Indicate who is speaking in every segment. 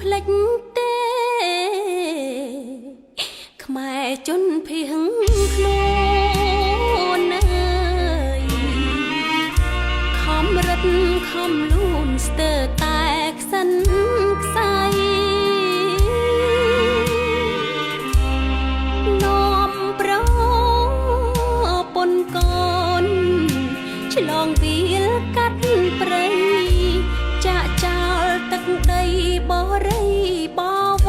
Speaker 1: ភ្លេចទេខ្មែរជន់ភៀងខ្លួនអើយខំរត់ខំលូនស្ទើរតែខ្សិនខ្សៃនាំប្រពន្ធកូនឆ្លងវាលកាត់ព្រៃចាក់ចោលទឹកដីបរិយបវ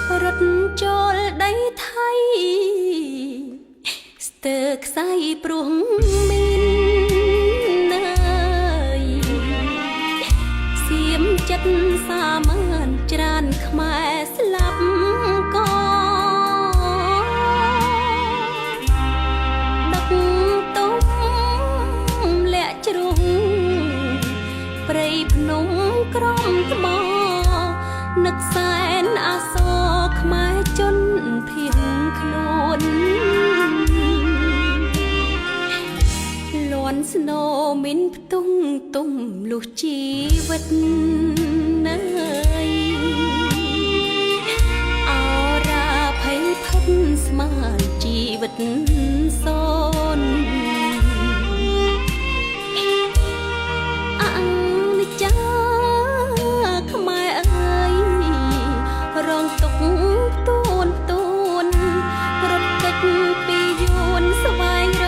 Speaker 1: ររត់ចូលដីថៃស្ទើរខ្សែព្រោះមានសៀមចិត្តសាមញ្ញច្រើនខ្មែរស្លាប់ក៏ដឹកទុំលាក់ជ្រុងព្រៃភ្នំក្រំថ្មនឹកសែនអាសរខ្មែរជន់ភៀងខ្លួនលន់ស្នូមីនផ្ទុំទុំលុះជីវិតនៅអរាភ័យផិតស្មានជីវិតសូនអនិច្ចាខ្មែរអើយរងទុកទួនរត់កិច្ចពីយួនស្វែងរ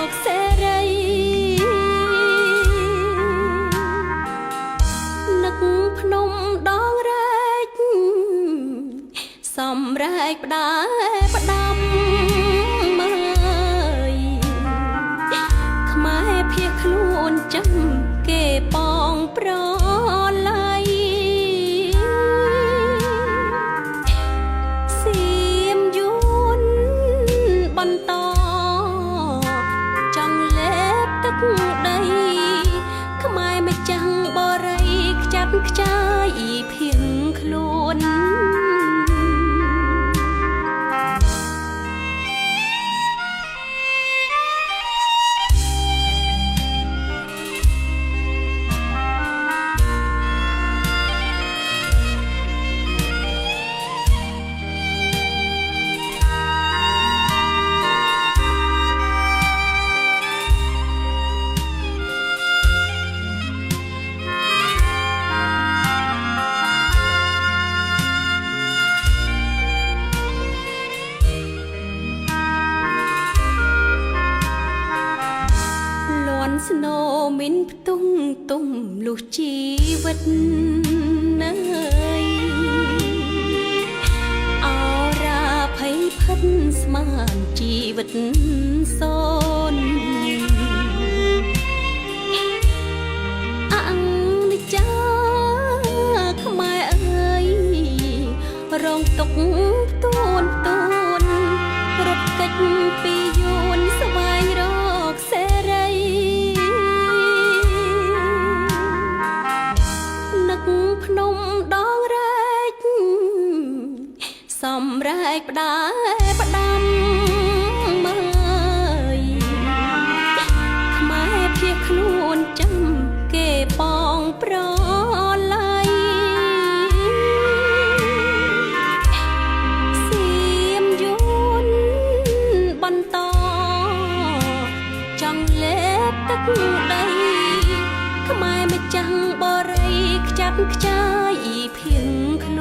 Speaker 1: កសេរីនឹកភ្នំដងរែកសំរែកផ្ដាផ្ដាំមើយខ្មែរភៀសខ្លួនចាំគេប៉ងប្រឡ័យសៀមយួនបន្តចង់លេបទឹកដីខ្មែរម្ចាស់បរិយខ្ចាត់ខ្ចាយភៀងខ្លួនស្នូមីនផ្ទុំទុំលុះជីវិតនៅអរាភ័យផិតស្មានជីវិតសូនអនិច្ចាខ្មែរអើយរងទុកទួនរត់កិច្ចពីយួនស្វែងរកសេរីភ្នំដងរែកសំរែកផ្ដាផ្ដាំមើយខ្មែរភៀសខ្លួនចាំគេប៉ងប្រឡ័យសៀមយួនបន្តចង់លេបទឹកដីខ្មែរម្ចាស់បរិយខ្ចាត់ខ្ចាយភៀងខ្លួន